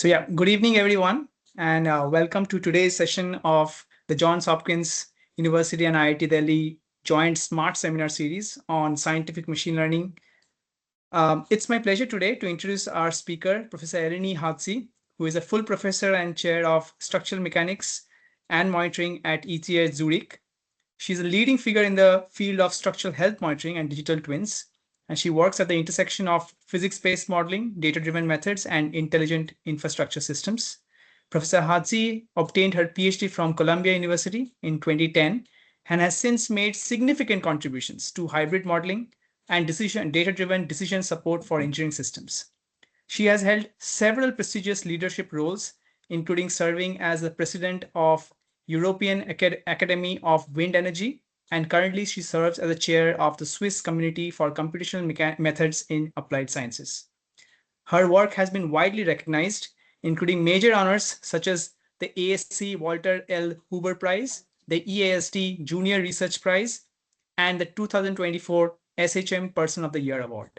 Good evening, everyone, and welcome to today's session of the Johns Hopkins University and IIT Delhi joint SMaRT seminar series on scientific machine learning. It's my pleasure today to introduce our speaker, Professor Eleni Chatzi, who is a full professor and chair of structural mechanics and monitoring at ETH Zurich. She's a leading figure in the field of structural health monitoring and digital twins, and she works at the intersection of physics-based modeling, data-driven methods, and intelligent infrastructure systems. Professor Chatzi obtained her PhD from Columbia University in 2010 and has since made significant contributions to hybrid modeling and data-driven decision support for engineering systems. She has held several prestigious leadership roles, including serving as the president of European Academy of Wind Energy, and currently she serves as the chair of the Swiss Community for Computational Methods in Applied Sciences. Her work has been widely recognized, including major honors such as the ASC Walter L. Huber Prize, the EASD Junior Research Prize, and the 2024 SHM Person of the Year Award.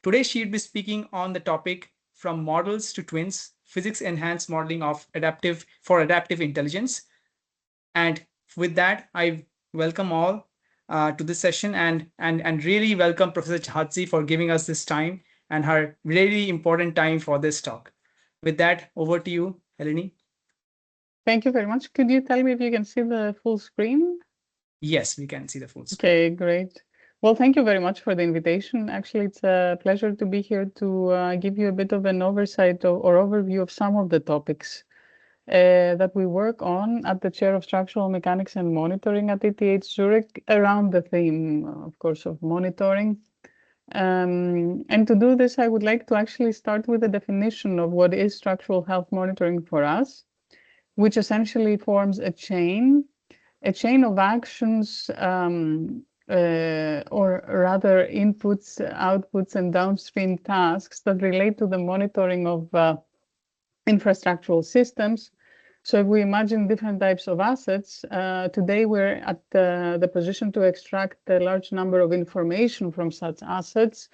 Today, she will be speaking on the topic From Models to Twins, Physics-Enhanced Modeling of Adaptive Intelligence. And with that, I welcome all to this session and really welcome Professor Chatzi for giving us this time and her really important time for this talk. With that, over to you, Eleni. Thank you very much. Could you tell me if you can see the full screen? Yes, we can see the full screen. Okay, great. Well, thank you very much for the invitation. Actually, it's a pleasure to be here to give you a bit of an oversight or overview of some of the topics that we work on at the Chair of Structural Mechanics and Monitoring at ETH Zurich around the theme, of course, of monitoring. And to do this, I would like to actually start with a definition of what is structural health monitoring for us, which essentially forms a chain of actions or rather inputs, outputs, and downstream tasks that relate to the monitoring of infrastructural systems. So if we imagine different types of assets, today we're at the position to extract a large number of information from such assets.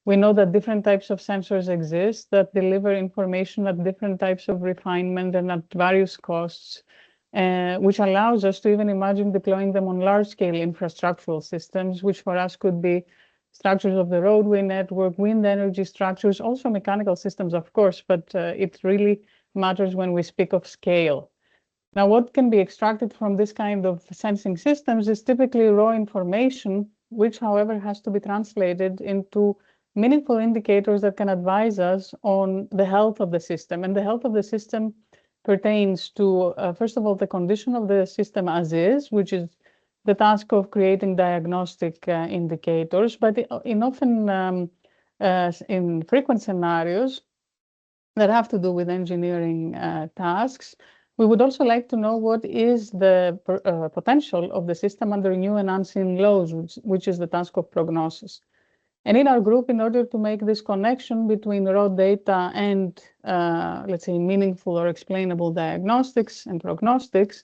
We know that different types of sensors exist that deliver information at different types of refinement and at various costs, which allows us to even imagine deploying them on large-scale infrastructural systems, which for us could be structures of the roadway network, wind energy structures, also mechanical systems, of course, but it really matters when we speak of scale. Now, what can be extracted from this kind of sensing systems is typically raw information, which, however, has to be translated into meaningful indicators that can advise us on the health of the system. And the health of the system pertains to, first of all, the condition of the system as is, which is the task of creating diagnostic indicators, but in frequent scenarios that have to do with engineering tasks, we would also like to know what is the potential of the system under new and unseen laws, which is the task of prognosis. And in our group, in order to make this connection between raw data and, let's say, meaningful or explainable diagnostics and prognostics,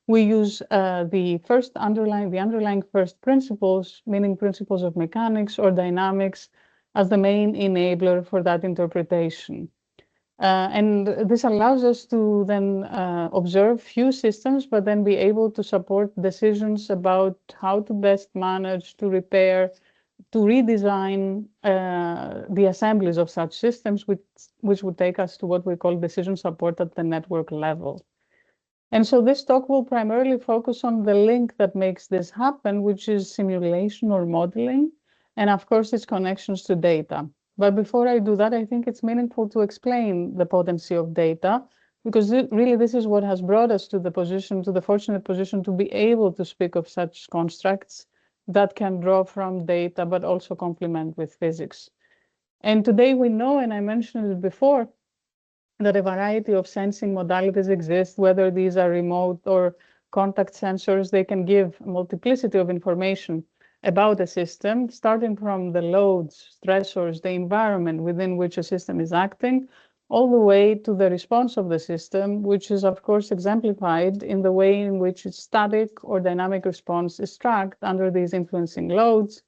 we use the underlying first principles, meaning principles of mechanics or dynamics, as the main enabler for that interpretation. And this allows us to then observe few systems, but then be able to support decisions about how to best manage, to repair, to redesign the assemblies of such systems, which would take us to what we call decision support at the network level. And so this talk will primarily focus on the link that makes this happen, which is simulation or modeling, and of course its connections to data. But before I do that, I think it's meaningful to explain the potency of data, because really this is what has brought us to the fortunate position to be able to speak of such constructs that can draw from data, but also complement with physics. And today we know, and I mentioned it before, that a variety of sensing modalities exist, whether these are remote or contact sensors. They can give a multiplicity of information about a system, starting from the loads, stressors, the environment within which a system is acting, all the way to the response of the system, which is, of course, exemplified in the way in which its static or dynamic response is tracked under these influencing loads,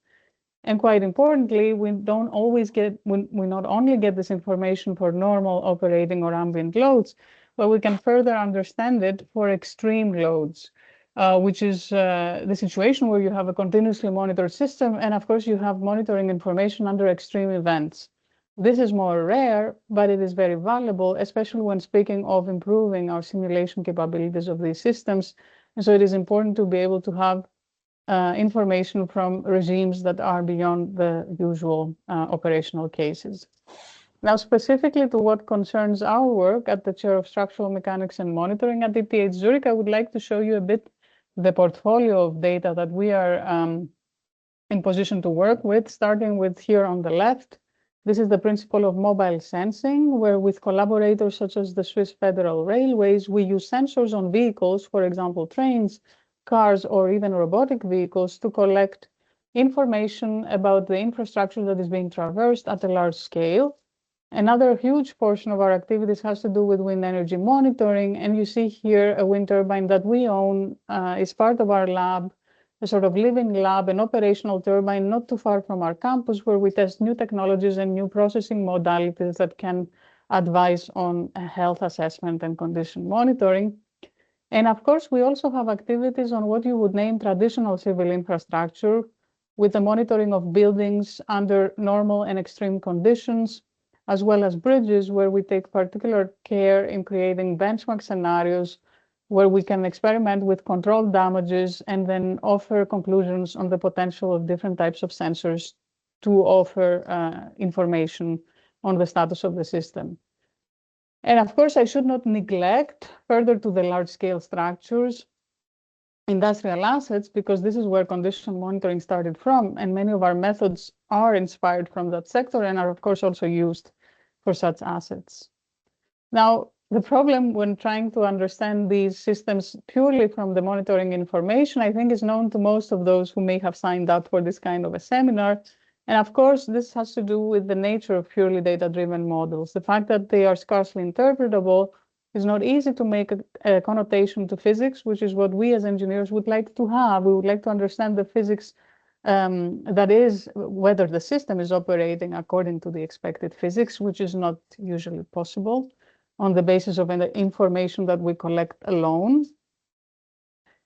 And quite importantly, we not only get this information for normal operating or ambient loads, but we can further understand it for extreme loads, which is the situation where you have a continuously monitored system. And of course, you have monitoring information under extreme events. This is more rare, but it is very valuable, especially when speaking of improving our simulation capabilities of these systems. And so it is important to be able to have information from regimes that are beyond the usual operational cases. Now, specifically to what concerns our work at the Chair of Structural Mechanics and Monitoring at ETH Zurich, I would like to show you a bit the portfolio of data that we are in position to work with, starting with here on the left. This is the principle of mobile sensing, where with collaborators such as the Swiss Federal Railways, we use sensors on vehicles, for example, trains, cars, or even robotic vehicles, to collect information about the infrastructure that is being traversed at a large scale. Another huge portion of our activities has to do with wind energy monitoring, and you see here a wind turbine that we own is part of our lab, a sort of living lab, an operational turbine not too far from our campus, where we test new technologies and new processing modalities that can advise on health assessment and condition monitoring. And of course, we also have activities on what you would name traditional civil infrastructure, with the monitoring of buildings under normal and extreme conditions, as well as bridges, where we take particular care in creating benchmark scenarios where we can experiment with controlled damages and then offer conclusions on the potential of different types of sensors to offer information on the status of the system. And of course, I should not neglect, further to the large-scale structures, industrial assets, because this is where condition monitoring started from, and many of our methods are inspired from that sector and are, of course, also used for such assets. Now, the problem when trying to understand these systems purely from the monitoring information, I think, is known to most of those who may have signed up for this kind of a seminar. And of course, this has to do with the nature of purely data-driven models. The fact that they are scarcely interpretable is not easy to make a connotation to physics, which is what we as engineers would like to have. We would like to understand the physics that is, whether the system is operating according to the expected physics, which is not usually possible on the basis of the information that we collect alone.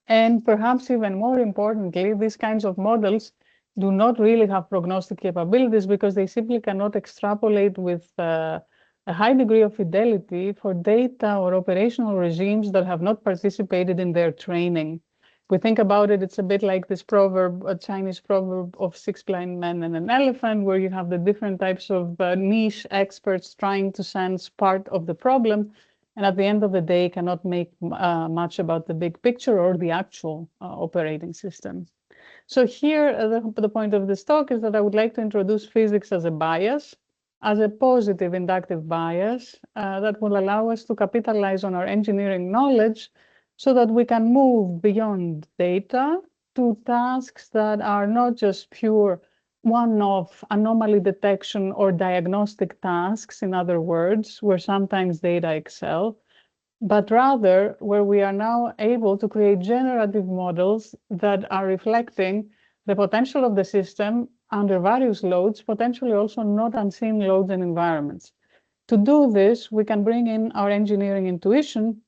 And perhaps even more importantly, these kinds of models do not really have prognostic capabilities because they simply cannot extrapolate with a high degree of fidelity for data or operational regimes that have not participated in their training. If we think about it, it's a bit like this proverb, a Chinese proverb of 6 blind men and an elephant, where you have the different types of niche experts trying to sense part of the problem, and at the end of the day cannot make much about the big picture or the actual operating system. So here, the point of this talk is that I would like to introduce physics as a bias, as a positive inductive bias that will allow us to capitalize on our engineering knowledge so that we can move beyond data to tasks that are not just pure one-off anomaly detection or diagnostic tasks, in other words, where sometimes data excel, but rather where we are now able to create generative models that are reflecting the potential of the system under various loads, potentially also not unseen loads and environments. To do this, we can bring in our engineering intuition,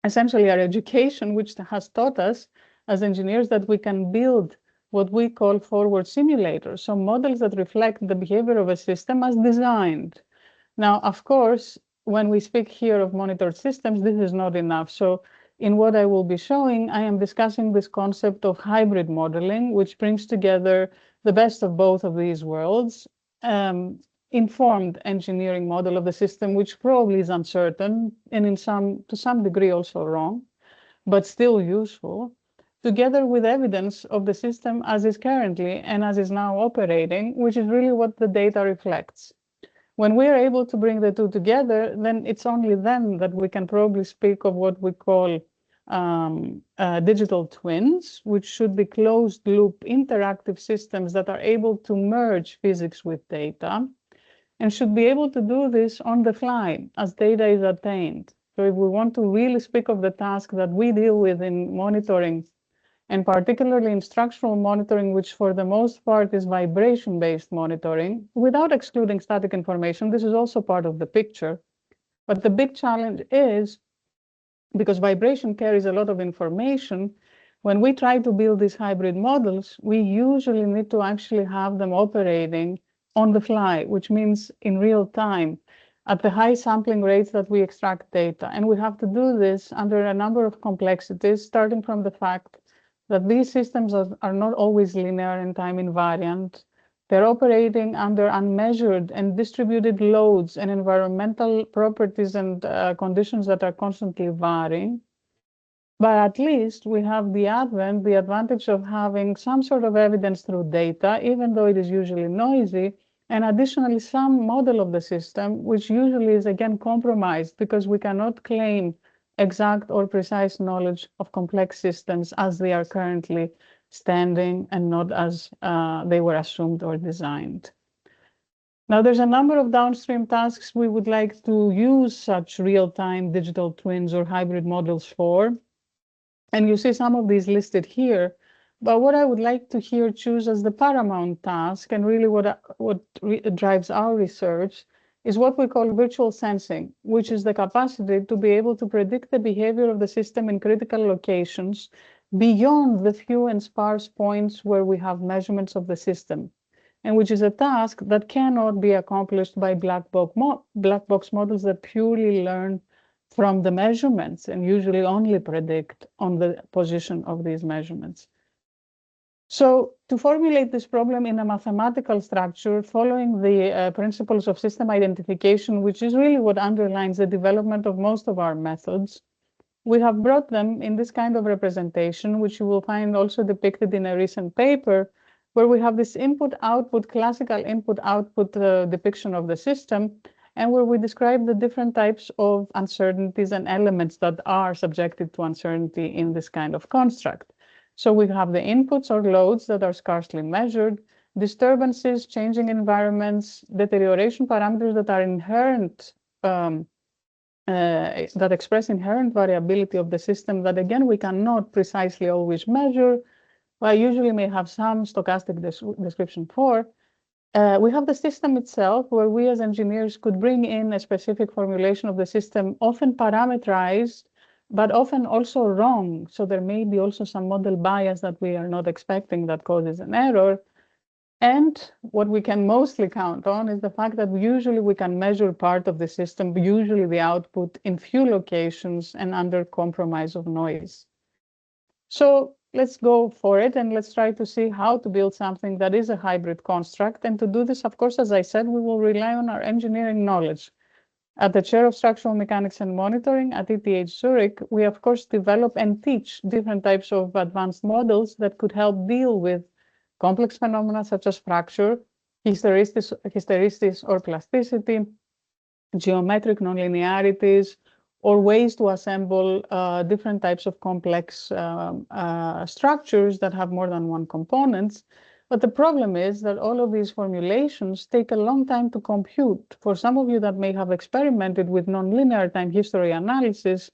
essentially our education, which has taught us as engineers that we can build what we call forward simulators, so models that reflect the behavior of a system as designed. Now, of course, when we speak here of monitored systems, this is not enough. So in what I will be showing, I am discussing this concept of hybrid modeling, which brings together the best of both of these worlds. Informed engineering model of the system, which probably is uncertain and to some degree also wrong, but still useful, together with evidence of the system as is currently and as is now operating, which is really what the data reflects. When we are able to bring the two together, then it's only then that we can probably speak of what we call digital twins, which should be closed-loop interactive systems that are able to merge physics with data, and should be able to do this on the fly as data is attained. So if we want to really speak of the task that we deal with in monitoring and particularly in structural monitoring, which for the most part is vibration-based monitoring, without excluding static information. This is also part of the picture. But the big challenge is, because vibration carries a lot of information, when we try to build these hybrid models, we usually need to actually have them operating on the fly, which means in real time, at the high sampling rates that we extract data. And we have to do this under a number of complexities, starting from the fact that these systems are not always linear and time invariant. They're operating under unmeasured and distributed loads and environmental properties and conditions that are constantly varying. But at least we have the advantage of having some sort of evidence through data, even though it is usually noisy, and additionally some model of the system, which usually is again compromised because we cannot claim exact or precise knowledge of complex systems as they are currently standing and not as they were assumed or designed. Now, there's a number of downstream tasks we would like to use such real-time digital twins or hybrid models for. And you see some of these listed here. But what I would like to here choose as the paramount task, and really what drives our research, is what we call virtual sensing, which is the capacity to be able to predict the behavior of the system in critical locations beyond the few and sparse points where we have measurements of the system, and which is a task that cannot be accomplished by black box models that purely learn from the measurements and usually only predict on the position of these measurements. So to formulate this problem in a mathematical structure, following the principles of system identification, which is really what underlines the development of most of our methods, we have brought them in this kind of representation, which you will find also depicted in a recent paper, where we have this input-output, classical input-output depiction of the system, and where we describe the different types of uncertainties and elements that are subjected to uncertainty in this kind of construct. So we have the inputs or loads that are scarcely measured, disturbances, changing environments, deterioration parameters that are inherent, that express inherent variability of the system that, again, we cannot precisely always measure, but usually may have some stochastic description for. We have the system itself, where we as engineers could bring in a specific formulation of the system, often parameterized, but often also wrong. So there may be also some model bias that we are not expecting that causes an error. And what we can mostly count on is the fact that usually we can measure part of the system, usually the output, in few locations and under compromise of noise. So let's go for it, and let's try to see how to build something that is a hybrid construct. And to do this, of course, as I said, we will rely on our engineering knowledge. At the Chair of Structural Mechanics and Monitoring at ETH Zurich, we, of course, develop and teach different types of advanced models that could help deal with complex phenomena such as fracture, hysteresis or plasticity, geometric nonlinearities, or ways to assemble different types of complex structures that have more than one components. But the problem is that all of these formulations take a long time to compute. For some of you that may have experimented with nonlinear time history analysis,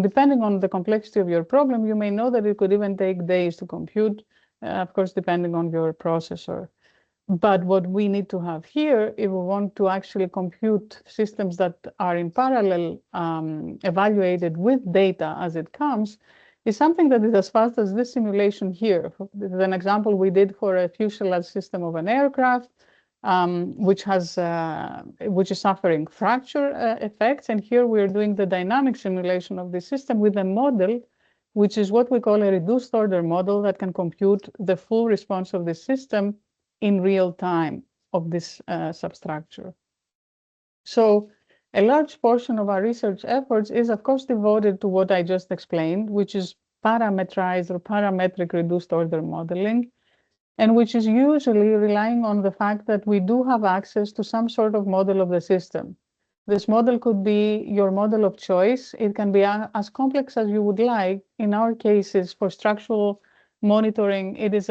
depending on the complexity of your problem, you may know that it could even take days to compute, of course, depending on your processor. But what we need to have here, if we want to actually compute systems that are in parallel evaluated with data as it comes, is something that is as fast as this simulation here. This is an example we did for a fuselage system of an aircraft, which is suffering fracture effects. And here we're doing the dynamic simulation of the system with a model, which is what we call a reduced order model that can compute the full response of the system in real time of this substructure. So a large portion of our research efforts is, of course, devoted to what I just explained, which is parameterized or parametric reduced order modeling, and which is usually relying on the fact that we do have access to some sort of model of the system. This model could be your model of choice. It can be as complex as you would like. In our cases, for structural monitoring, it is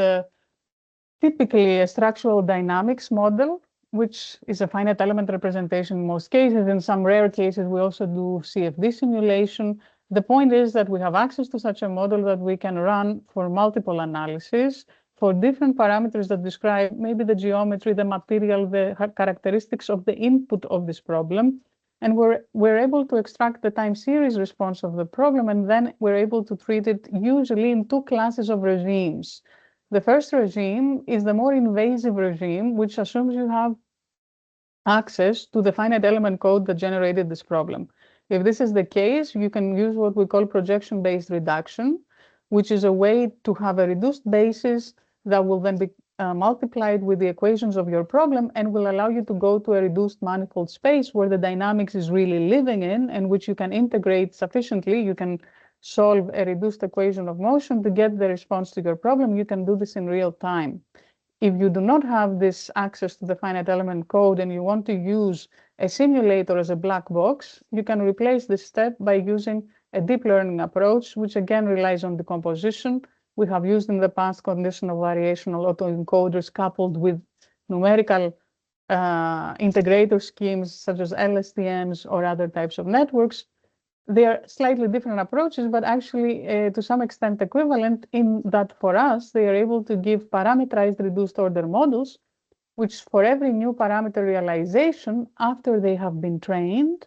typically a structural dynamics model, which is a finite element representation in most cases. In some rare cases, we also do CFD simulation. the point is that we have access to such a model that we can run for multiple analyses for different parameters that describe maybe the geometry, the material, the characteristics of the input of this problem. And we're able to extract the time series response of the problem, and then we're able to treat it usually in two classes of regimes. The first regime is the more invasive regime, which assumes you have access to the finite element code that generated this problem. If this is the case, you can use what we call projection-based reduction, which is a way to have a reduced basis that will then be multiplied with the equations of your problem and will allow you to go to a reduced manifold space where the dynamics is really living in and which you can integrate sufficiently. You can solve a reduced equation of motion to get the response to your problem. You can do this in real time. If you do not have this access to the finite element code and you want to use a simulator as a black box, you can replace this step by using a deep learning approach, which again relies on decomposition. We have used in the past conditional variational autoencoders coupled with numerical integrator schemes such as LSTMs or other types of networks. They are slightly different approaches, but actually to some extent equivalent in that for us, they are able to give parameterized reduced order models, which for every new parameter realization after they have been trained,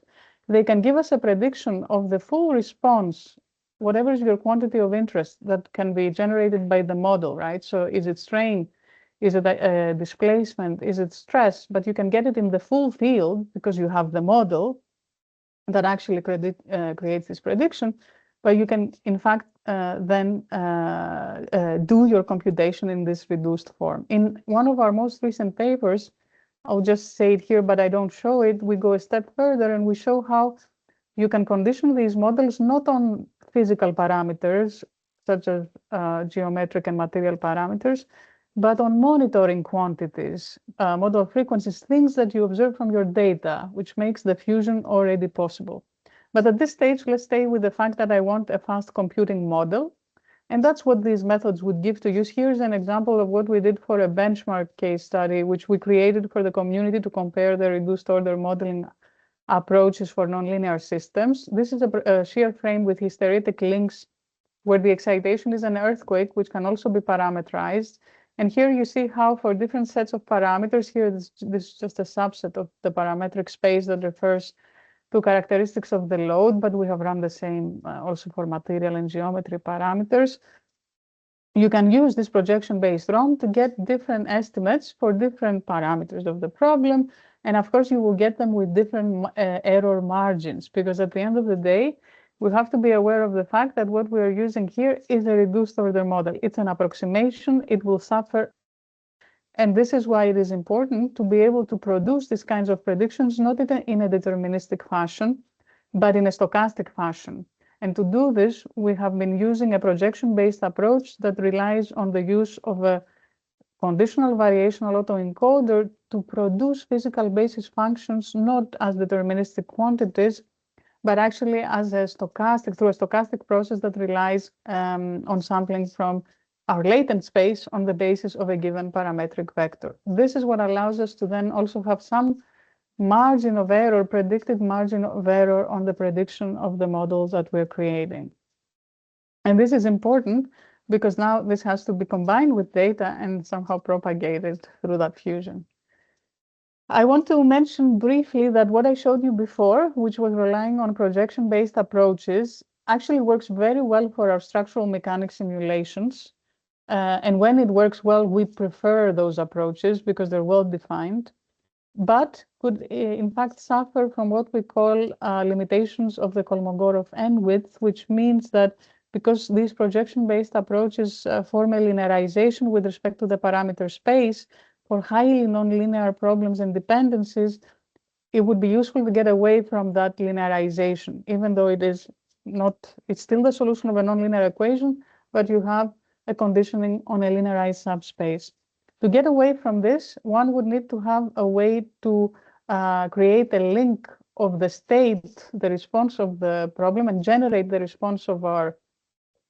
they can give us a prediction of the full response, whatever is your quantity of interest that can be generated by the model, right? So is it strain? Is it displacement? Is it stress? But you can get it in the full field because you have the model that actually creates this prediction, but you can, in fact, then do your computation in this reduced form. In one of our most recent papers, I'll just say it here, but I don't show it, we go a step further and we show how you can condition these models not on physical parameters, such as geometric and material parameters, but on monitoring quantities, model frequencies, things that you observe from your data, which makes the fusion already possible. But at this stage, let's stay with the fact that I want a fast computing model. And that's what these methods would give to use. Here's an example of what we did for a benchmark case study, which we created for the community to compare the reduced order modeling approaches for nonlinear systems. This is a shear frame with hysteretic links where the excitation is an earthquake, which can also be parameterized. And here you see how for different sets of parameters, here this is just a subset of the parametric space that refers to characteristics of the load, but we have run the same also for material and geometry parameters. You can use this projection-based ROM to get different estimates for different parameters of the problem. And of course, you will get them with different error margins, because at the end of the day, we have to be aware of the fact that what we are using here is a reduced order model. It's an approximation, it will suffer. And this is why it is important to be able to produce these kinds of predictions, not in a deterministic fashion, but in a stochastic fashion. And to do this, we have been using a projection-based approach that relies on the use of a conditional variational autoencoder to produce physical basis functions, not as deterministic quantities, but actually as a stochastic, through a stochastic process that relies on sampling from our latent space on the basis of a given parametric vector. This is what allows us to then also have some margin of error, predicted margin of error on the prediction of the models that we're creating. And this is important because now this has to be combined with data and somehow propagated through that fusion. I want to mention briefly that what I showed you before, which was relying on projection-based approaches, actually works very well for our structural mechanics simulations. And when it works well, we prefer those approaches because they're well-defined, but could in fact suffer from what we call limitations of the Kolmogorov n-width, which means that because these projection-based approaches form a linearization with respect to the parameter space, for highly nonlinear problems and dependencies, it would be useful to get away from that linearization, even though it is not, it's still the solution of a nonlinear equation, but you have a conditioning on a linearized subspace. To get away from this, one would need to have a way to create a link of the state, the response of the problem, and generate the response of our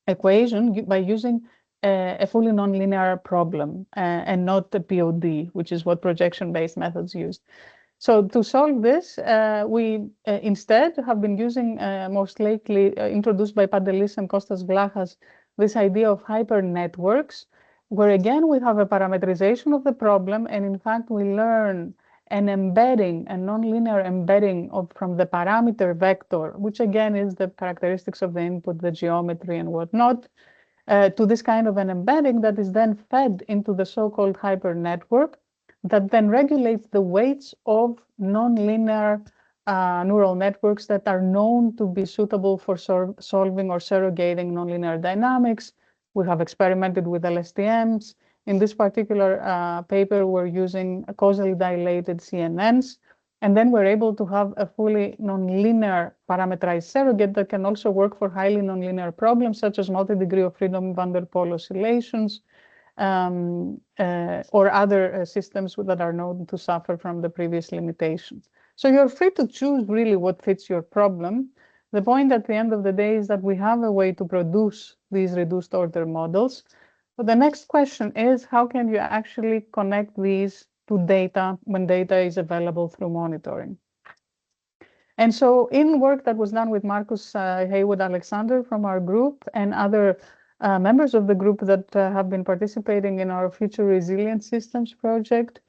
equation by using a fully nonlinear problem and not the POD, which is what projection-based methods use. So to solve this, we instead have been using, most lately introduced by Pantelis and Kostas Vlachas, this idea of hypernetworks, where again we have a parametrization of the problem, and in fact we learn an embedding, a nonlinear embedding from the parameter vector, which again is the characteristics of the input, the geometry and whatnot, to this kind of an embedding that is then fed into the so-called hypernetwork that then regulates the weights of nonlinear neural networks that are known to be suitable for solving or surrogating nonlinear dynamics. We have experimented with LSTMs. In this particular paper, we're using causally dilated CNNs. And then we're able to have a fully nonlinear parameterized surrogate that can also work for highly nonlinear problems, such as multi-degree of freedom van der Pol oscillations, or other systems that are known to suffer from the previous limitations. So you're free to choose really what fits your problem. The point at the end of the day is that we have a way to produce these reduced order models. But the next question is, how can you actually connect these to data when data is available through monitoring? And so in work that was done with Marcus Haywood-Alexander from our group and other members of the group that have been participating in our Future Resilient Systems project,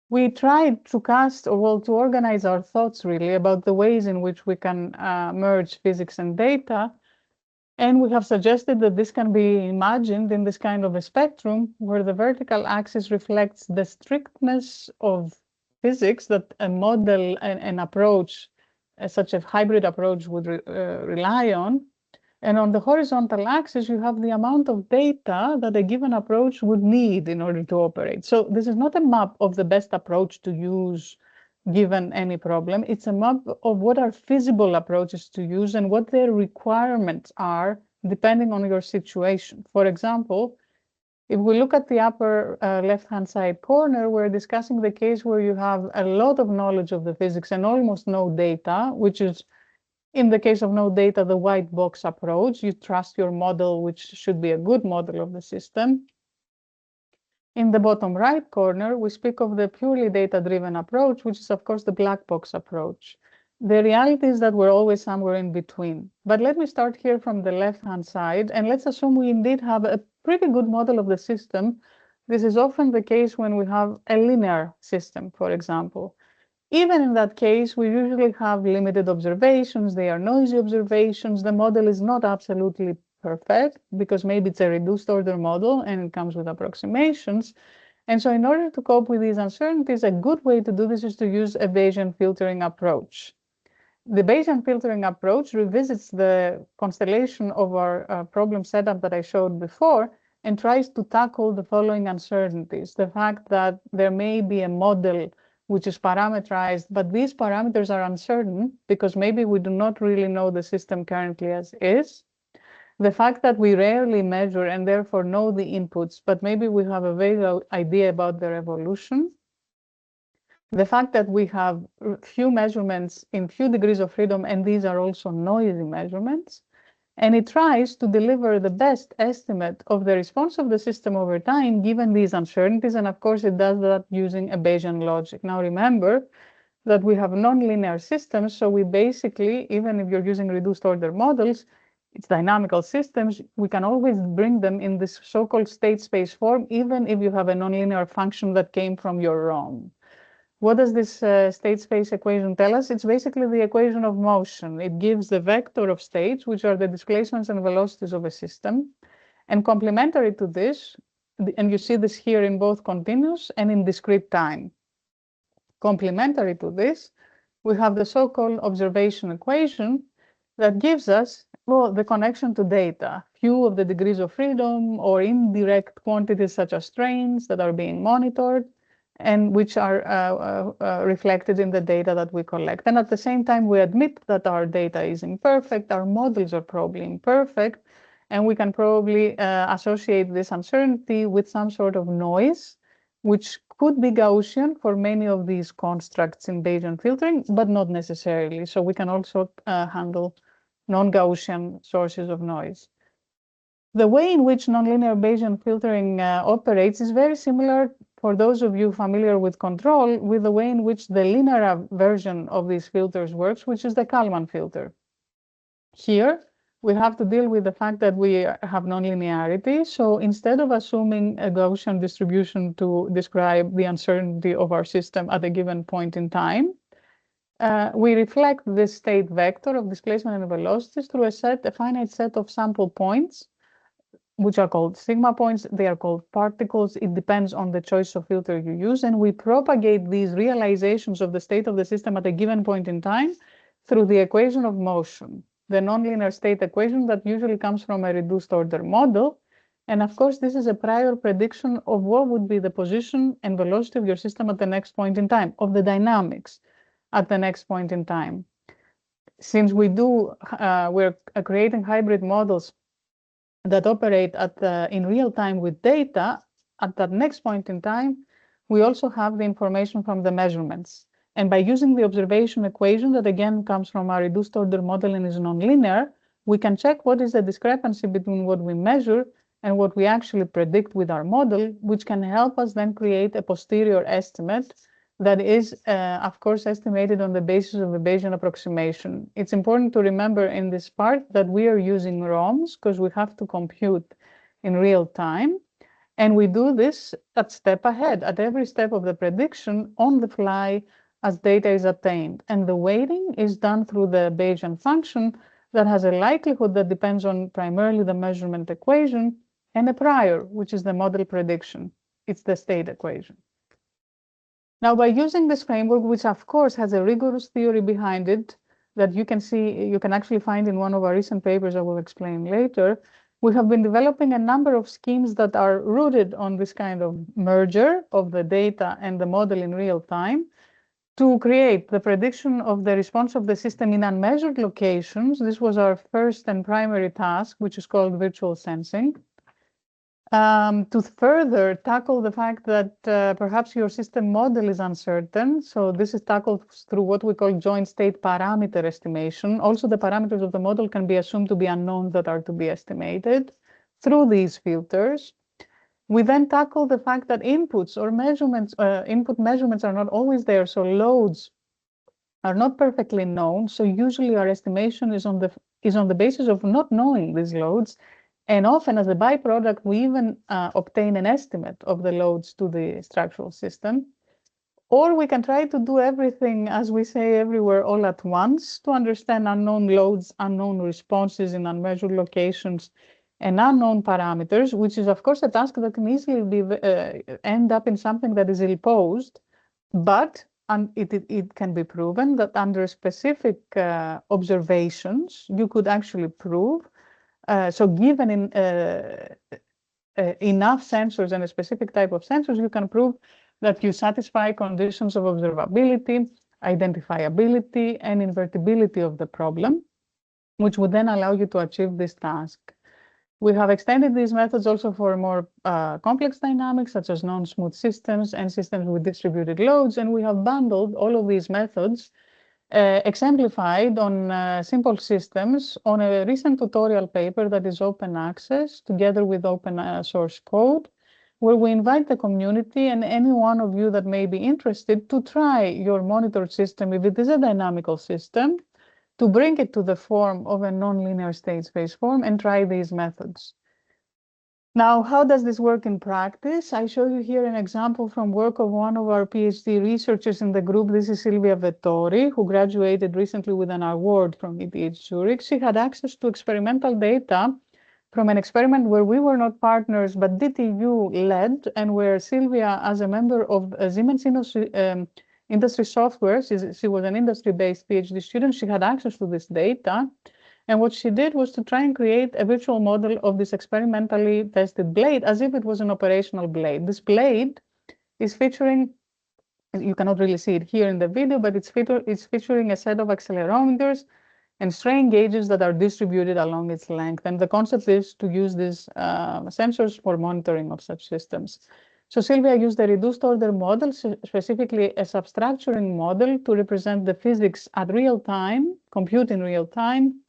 we tried to to organize our thoughts really about the ways in which we can merge physics and data. And we have suggested that this can be imagined in this kind of a spectrum where the vertical axis reflects the strictness of physics that a model, an approach, such a hybrid approach would rely on. And on the horizontal axis, you have the amount of data that a given approach would need in order to operate. So this is not a map of the best approach to use given any problem. It's a map of what are feasible approaches to use and what their requirements are depending on your situation. For example, if we look at the upper left-hand side corner, we're discussing the case where you have a lot of knowledge of the physics and almost no data, which is, in the case of no data, the white box approach. You trust your model, which should be a good model of the system. In the bottom right corner, we speak of the purely data-driven approach, which is, of course, the black box approach. The reality is that we're always somewhere in between. But let me start here from the left-hand side, and let's assume we indeed have a pretty good model of the system. This is often the case when we have a linear system, for example. Even in that case, we usually have limited observations. They are noisy observations. The model is not absolutely perfect because maybe it's a reduced order model and it comes with approximations. And so in order to cope with these uncertainties, a good way to do this is to use a Bayesian filtering approach. The Bayesian filtering approach revisits the constellation of our problem setup that I showed before and tries to tackle the following uncertainties. The fact that there may be a model which is parameterized, but these parameters are uncertain because maybe we do not really know the system currently as is. The fact that we rarely measure and therefore know the inputs, but maybe we have a vague idea about their evolution. The fact that we have few measurements in few degrees of freedom, and these are also noisy measurements. And it tries to deliver the best estimate of the response of the system over time, given these uncertainties. And of course, it does that using a Bayesian logic. Now, remember that we have nonlinear systems. So we basically, even if you're using reduced order models, it's dynamical systems, we can always bring them in this so-called state space form, even if you have a nonlinear function that came from your ROM. What does this state space equation tell us? It's basically the equation of motion. It gives the vector of states, which are the displacements and velocities of a system. And complementary to this, and you see this here in both continuous and in discrete time. Complementary to this, we have the so-called observation equation that gives us, well, the connection to data, few of the degrees of freedom or indirect quantities such as strains that are being monitored and which are reflected in the data that we collect. And at the same time, we admit that our data is imperfect, our models are probably imperfect, and we can probably associate this uncertainty with some sort of noise, which could be Gaussian for many of these constructs in Bayesian filtering, but not necessarily. So we can also handle non-Gaussian sources of noise. The way in which nonlinear Bayesian filtering operates is very similar for those of you familiar with control, with the way in which the linear version of these filters works, which is the Kalman filter. Here, we have to deal with the fact that we have nonlinearity. So instead of assuming a Gaussian distribution to describe the uncertainty of our system at a given point in time, we reflect the state vector of displacement and velocities through a finite set of sample points, which are called sigma points. They are called particles. It depends on the choice of filter you use. And we propagate these realizations of the state of the system at a given point in time through the equation of motion, the nonlinear state equation that usually comes from a reduced order model. And of course, this is a prior prediction of what would be the position and velocity of your system at the next point in time, of the dynamics at the next point in time. Since we're creating hybrid models that operate in real time with data, at that next point in time, we also have the information from the measurements. And by using the observation equation that again comes from our reduced order model and is nonlinear, we can check what is the discrepancy between what we measure and what we actually predict with our model, which can help us then create a posterior estimate that is, of course, estimated on the basis of a Bayesian approximation. It's important to remember in this part that we are using ROMs because we have to compute in real time. And we do this at step ahead, at every step of the prediction on the fly as data is attained. And the weighting is done through the Bayesian function that has a likelihood that depends on primarily the measurement equation and a prior, which is the model prediction. It's the state equation. Now, by using this framework, which of course has a rigorous theory behind it that you can actually find in one of our recent papers I will explain later, we have been developing a number of schemes that are rooted on this kind of merger of the data and the model in real time to create the prediction of the response of the system in unmeasured locations. This was our first and primary task, which is called virtual sensing. To further tackle the fact that perhaps your system model is uncertain. So this is tackled through what we call joint state parameter estimation. Also, the parameters of the model can be assumed to be unknowns that are to be estimated through these filters. We then tackle the fact that inputs or measurements, input measurements are not always there. So loads are not perfectly known. So usually our estimation is on the basis of not knowing these loads. And often, as a byproduct, we even obtain an estimate of the loads to the structural system. Or we can try to do everything, as we say everywhere, all at once to understand unknown loads, unknown responses in unmeasured locations, and unknown parameters, which is, of course, a task that can easily end up in something that is ill-posed. But it can be proven that under specific observations, you could actually prove. So given enough sensors and a specific type of sensors, you can prove that you satisfy conditions of observability, identifiability, and invertibility of the problem, which would then allow you to achieve this task. We have extended these methods also for more complex dynamics, such as non-smooth systems and systems with distributed loads, and we have bundled all of these methods exemplified on simple systems on a recent tutorial paper that is open access together with open source code, where we invite the community and any one of you that may be interested to try your monitored system, if it is a dynamical system, to bring it to the form of a nonlinear state space form and try these methods. Now, how does this work in practice? I show you here an example from work of one of our PhD researchers in the group. This is Silvia Vettori, who graduated recently with an award from ETH Zurich. She had access to experimental data from an experiment where we were not partners, but DTU led, and where Silvia, as a member of Siemens Industry Software, she was an industry-based PhD student, she had access to this data. And what she did was to try and create a virtual model of this experimentally tested blade as if it was an operational blade. This blade is featuring, you cannot really see it here in the video, but it's featuring a set of accelerometers and strain gauges that are distributed along its length. And the concept is to use these sensors for monitoring of such systems. So Silvia used a reduced order model, specifically a substructuring model, to represent the physics at real time, compute in real time,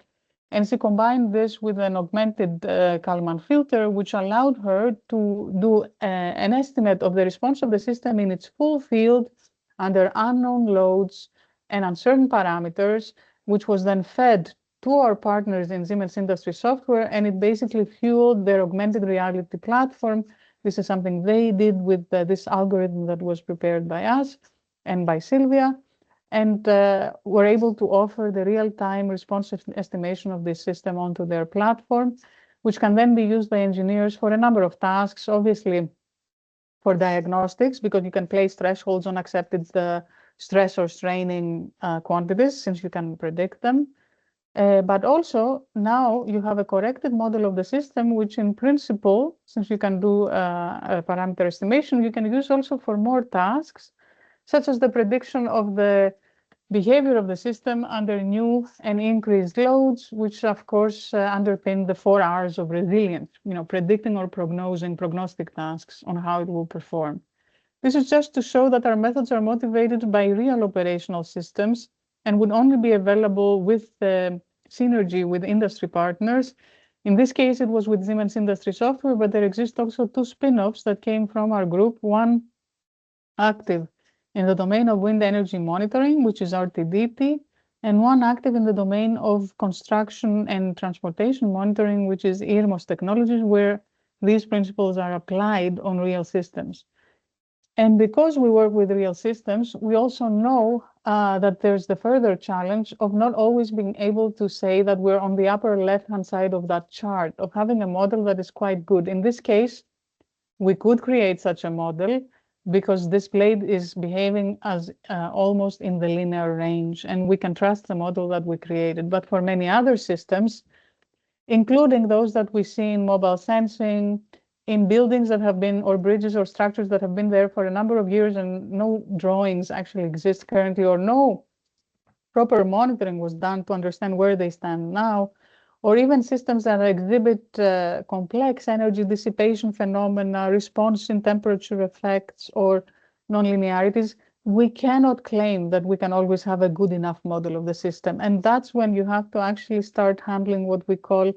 And she combined this with an augmented Kalman filter, which allowed her to do an estimate of the response of the system in its full field under unknown loads and uncertain parameters, which was then fed to our partners in Siemens Industry Software, and it basically fueled their augmented reality platform. This is something they did with this algorithm that was prepared by us and by Sylvia, and were able to offer the real-time responsive estimation of this system onto their platform, which can then be used by engineers for a number of tasks, obviously for diagnostics, because you can place thresholds on accepted stress or straining quantities, since you can predict them. But also now you have a corrected model of the system, which in principle, since you can do a parameter estimation, you can use also for more tasks, such as the prediction of the behavior of the system under new and increased loads, which of course underpin the 4 R's of resilience, predicting or prognostic tasks on how it will perform. This is just to show that our methods are motivated by real operational systems and would only be available with synergy with industry partners. In this case, it was with Siemens Industry Software, but there exist also 2 spin-offs that came from our group, one active in the domain of wind energy monitoring, which is RTDT, and one active in the domain of construction and transportation monitoring, which is IRMOS technologies, where these principles are applied on real systems. And because we work with real systems, we also know that there's the further challenge of not always being able to say that we're on the upper left-hand side of that chart, of having a model that is quite good. In this case, we could create such a model because this blade is behaving as almost in the linear range, and we can trust the model that we created. But for many other systems, including those that we see in mobile sensing, in buildings that have been, or bridges or structures that have been there for a number of years and no drawings actually exist currently, or no proper monitoring was done to understand where they stand now, or even systems that exhibit complex energy dissipation phenomena, response in temperature effects, or nonlinearities, we cannot claim that we can always have a good enough model of the system. And that's when you have to actually start handling what we call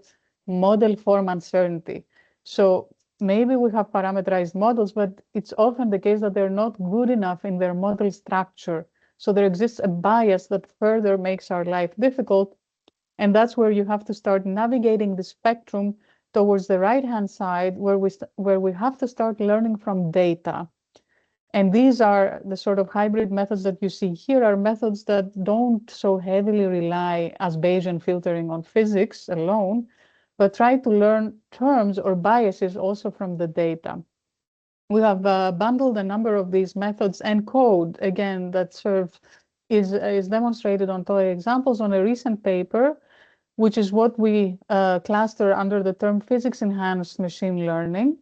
model form uncertainty. So maybe we have parameterized models, but it's often the case that they're not good enough in their model structure. So there exists a bias that further makes our life difficult. And that's where you have to start navigating the spectrum towards the right-hand side, where we have to start learning from data. And these are the sort of hybrid methods that you see here are methods that don't so heavily rely as Bayesian filtering on physics alone, but try to learn terms or biases also from the data. We have bundled a number of these methods and code, again, that is demonstrated on toy examples on a recent paper, which is what we cluster under the term physics-enhanced machine learning.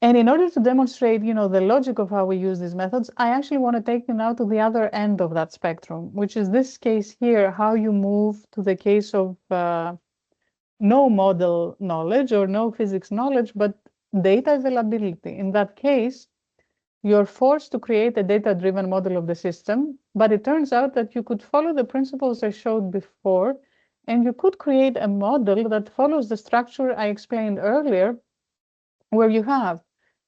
And in order to demonstrate, the logic of how we use these methods, I actually want to take you now to the other end of that spectrum, which is this case here, how you move to the case of no model knowledge or no physics knowledge, but data availability. In that case, you're forced to create a data-driven model of the system, but it turns out that you could follow the principles I showed before, and you could create a model that follows the structure I explained earlier, where you have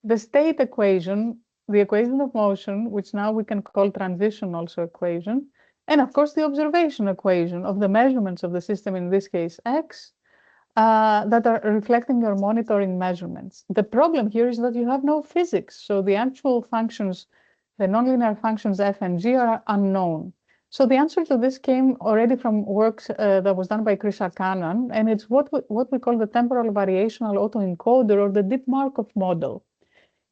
the state equation, the equation of motion, which now we can call transition also equation, and of course the observation equation of the measurements of the system, in this case x, that are reflecting your monitoring measurements. The problem here is that you have no physics. So the actual functions, the nonlinear functions f and g are unknown. So the answer to this came already from work that was done by Krisha Kannan, and it's what we call the temporal variational autoencoder, or the deep Markov model.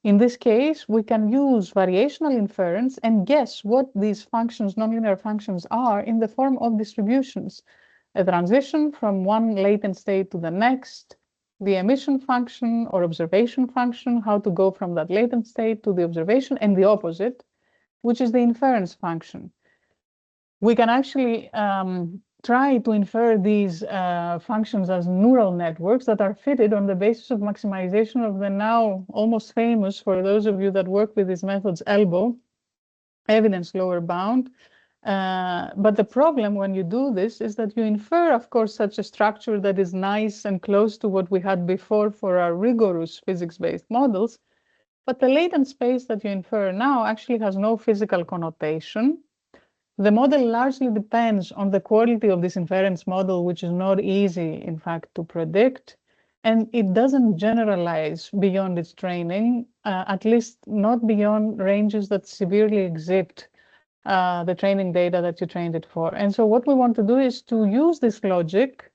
In this case, we can use variational inference and guess what these functions, nonlinear functions, are in the form of distributions. A transition from one latent state to the next, the emission function or observation function, how to go from that latent state to the observation, and the opposite, which is the inference function. We can actually try to infer these functions as neural networks that are fitted on the basis of maximization of the now almost famous, for those of you that work with these methods, ELBO, evidence lower bound, But the problem when you do this is that you infer, of course, such a structure that is nice and close to what we had before for our rigorous physics-based models. But the latent space that you infer now actually has no physical connotation. The model largely depends on the quality of this inference model, which is not easy, in fact, to predict. And it doesn't generalize beyond its training, at least not beyond ranges that severely exceed the training data that you trained it for. And so what we want to do is to use this logic,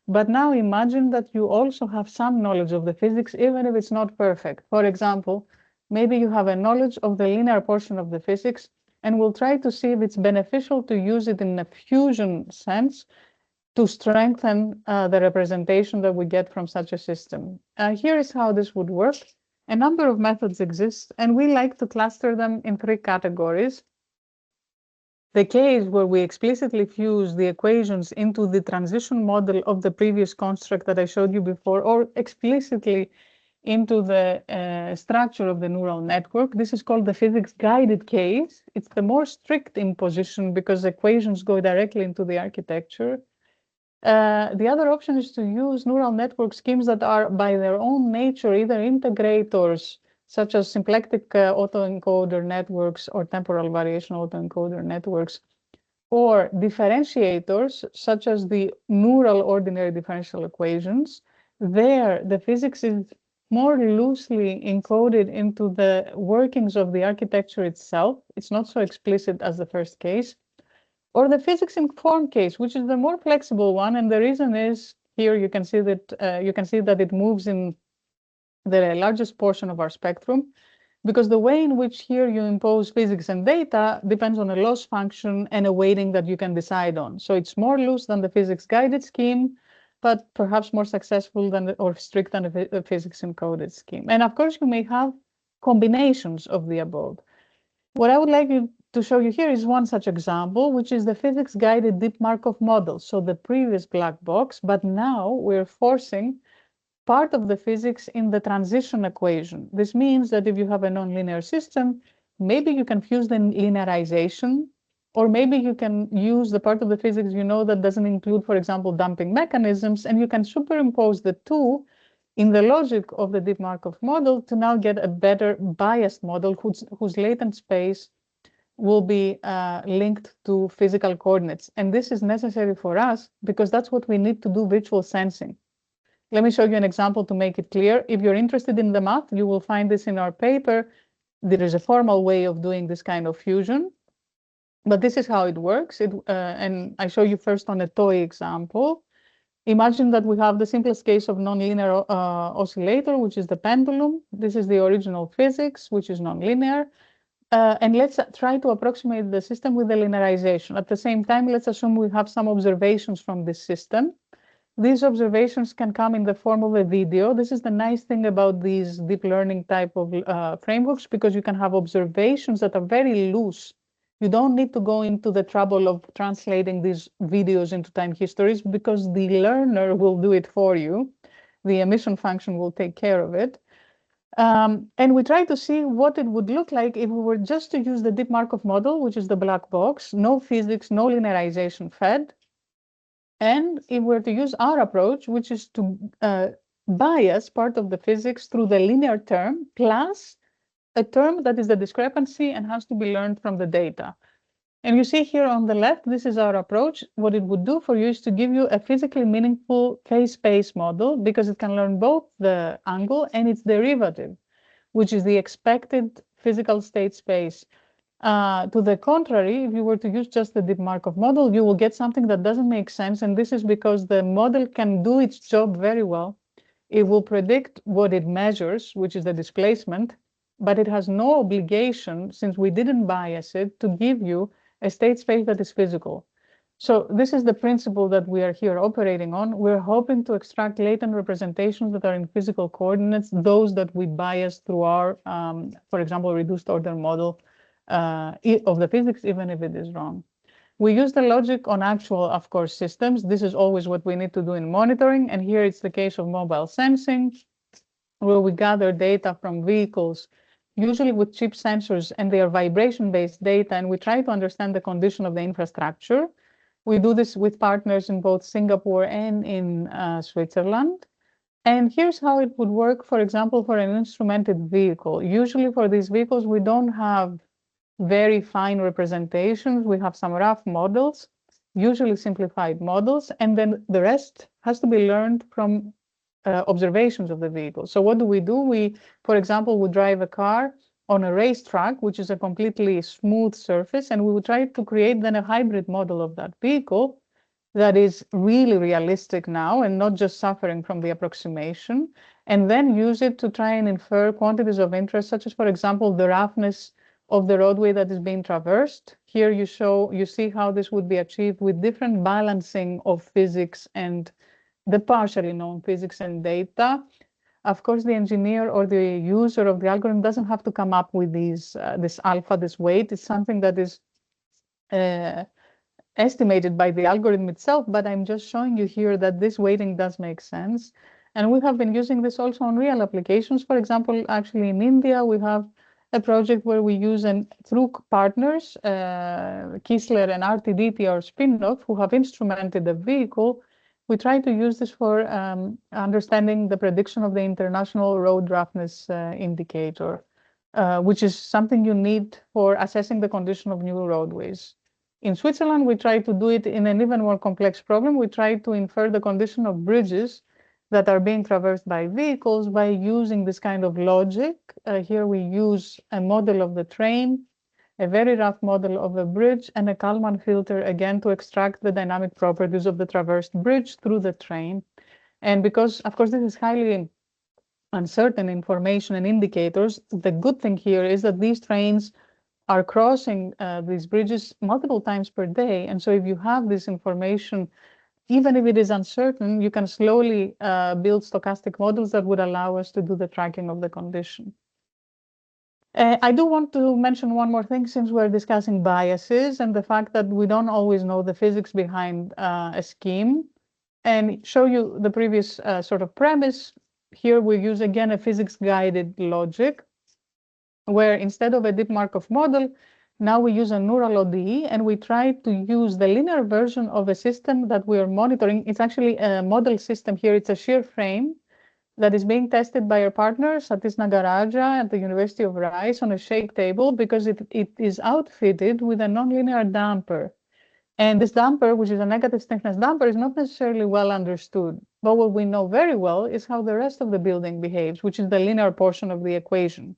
but now imagine that you also have some knowledge of the physics, even if it's not perfect. For example, maybe you have a knowledge of the linear portion of the physics, and we'll try to see if it's beneficial to use it in a fusion sense to strengthen the representation that we get from such a system. Here is how this would work. A number of methods exist, and we like to cluster them in three categories. The case where we explicitly fuse the equations into the transition model of the previous construct that I showed you before, or explicitly into the structure of the neural network. This is called the physics-guided case. It's the more strict imposition because equations go directly into the architecture. The other option is to use neural network schemes that are by their own nature either integrators, such as symplectic autoencoder networks or temporal variation autoencoder networks, or differentiators, such as the neural ordinary differential equations. There, the physics is more loosely encoded into the workings of the architecture itself. It's not so explicit as the first case. Or the physics-informed case, which is the more flexible one. And the reason is, here you can see that it moves in the largest portion of our spectrum, because the way in which here you impose physics and data depends on a loss function and a weighting that you can decide on. So it's more loose than the physics-guided scheme, but perhaps more successful than or strict than the physics-encoded scheme. And of course, you may have combinations of the above. What I would like to show you here is one such example, which is the physics-guided deep Markov model. So the previous black box, but now we're forcing part of the physics in the transition equation. This means that if you have a nonlinear system, maybe you can fuse the linearization, or maybe you can use the part of the physics you know that doesn't include, for example, damping mechanisms, and you can superimpose the two in the logic of the deep Markov model to now get a better biased model whose latent space will be linked to physical coordinates. And this is necessary for us because that's what we need to do virtual sensing. Let me show you an example to make it clear. If you're interested in the math, you will find this in our paper. There is a formal way of doing this kind of fusion, but this is how it works. And I show you first on a toy example. Imagine that we have the simplest case of nonlinear oscillator, which is the pendulum. This is the original physics, which is nonlinear. And let's try to approximate the system with the linearization. At the same time, let's assume we have some observations from this system. These observations can come in the form of a video. This is the nice thing about these deep learning type of frameworks, because you can have observations that are very loose. You don't need to go into the trouble of translating these videos into time histories because the learner will do it for you. The emission function will take care of it. And we try to see what it would look like if we were just to use the deep Markov model, which is the black box, no physics, no linearization fed. And if we're to use our approach, which is to bias part of the physics through the linear term plus a term that is the discrepancy and has to be learned from the data. And you see here on the left, this is our approach. What it would do for you is to give you a physically meaningful phase space model because it can learn both the angle and its derivative, which is the expected physical state space. To the contrary, if you were to use just the deep Markov model, you will get something that doesn't make sense. And this is because the model can do its job very well. It will predict what it measures, which is the displacement, but it has no obligation, since we didn't bias it, to give you a state space that is physical. So this is the principle that we are here operating on. We're hoping to extract latent representations that are in physical coordinates, those that we bias through our, for example, reduced order model of the physics, even if it is wrong. We use the logic on actual, of course, systems. This is always what we need to do in monitoring. And here it's the case of mobile sensing, where we gather data from vehicles usually with chip sensors, and they are vibration-based data, and we try to understand the condition of the infrastructure. We do this with partners in both Singapore and in Switzerland. And here's how it would work, for example, for an instrumented vehicle. Usually for these vehicles, we don't have very fine representations. We have some rough models, usually simplified models, and then the rest has to be learned from observations of the vehicle. So what do? We, for example, would drive a car on a racetrack, which is a completely smooth surface, and we would try to create then a hybrid model of that vehicle that is really realistic now and not just suffering from the approximation, and then use it to try and infer quantities of interest, such as, for example, the roughness of the roadway that is being traversed. Here you see how this would be achieved with different balancing of physics and the partially known physics and data. Of course, the engineer or the user of the algorithm doesn't have to come up with this alpha, this weight. It's something that is estimated by the algorithm itself, but I'm just showing you here that this weighting does make sense. And we have been using this also on real applications. For example, actually in India, we have a project where we use through partners, Kistler and RTDT, our spin-off, who have instrumented the vehicle. We try to use this for understanding the prediction of the International Road Roughness Indicator, which is something you need for assessing the condition of new roadways. In Switzerland, we try to do it in an even more complex problem. We try to infer the condition of bridges that are being traversed by vehicles by using this kind of logic. Here we use a model of the train, a very rough model of a bridge, and a Kalman filter, again, to extract the dynamic properties of the traversed bridge through the train. And because, of course, this is highly uncertain information and indicators, the good thing here is that these trains are crossing these bridges multiple times per day. And so if you have this information, even if it is uncertain, you can slowly build stochastic models that would allow us to do the tracking of the condition. I do want to mention one more thing, since we're discussing biases and the fact that we don't always know the physics behind a scheme, and show you the previous sort of premise. Here we use, again, a physics-guided logic, where instead of a deep Markov model, now we use a neural ODE, and we try to use the linear version of a system that we are monitoring. It's actually a model system here. It's a shear frame that is being tested by our partner, Satish Nagaraja at the University of Rice, on a shake table, because it is outfitted with a nonlinear damper. And this damper, which is a negative stiffness damper, is not necessarily well understood. But what we know very well is how the rest of the building behaves, which is the linear portion of the equation.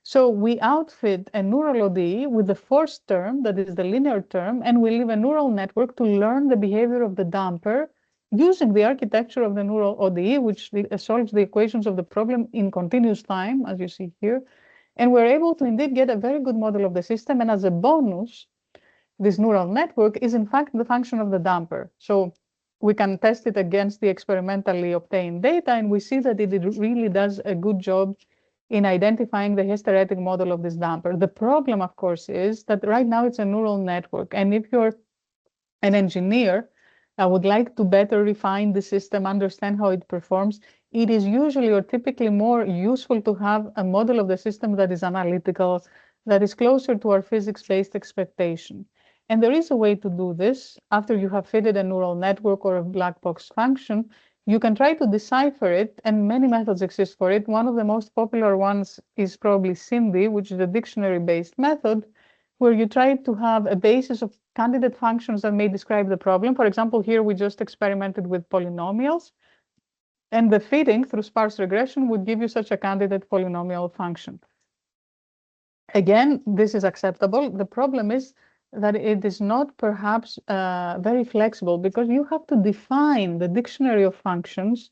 So we outfit a neural ODE with the forced term, that is the linear term, and we leave a neural network to learn the behavior of the damper using the architecture of the neural ODE, which solves the equations of the problem in continuous time, as you see here. And we're able to indeed get a very good model of the system. And as a bonus, this neural network is in fact the function of the damper. So we can test it against the experimentally obtained data, and we see that it really does a good job in identifying the hysteretic model of this damper. The problem, of course, is that right now it's a neural network. And if you're an engineer, I would like to better refine the system, understand how it performs. It is usually or typically more useful to have a model of the system that is analytical, that is closer to our physics-based expectation. And there is a way to do this. After you have fitted a neural network or a black box function, you can try to decipher it, and many methods exist for it. One of the most popular ones is probably SIMD, which is a dictionary-based method, where you try to have a basis of candidate functions that may describe the problem. For example, here we just experimented with polynomials, and the fitting through sparse regression would give you such a candidate polynomial function. Again, this is acceptable. The problem is that it is not perhaps very flexible, because you have to define the dictionary of functions.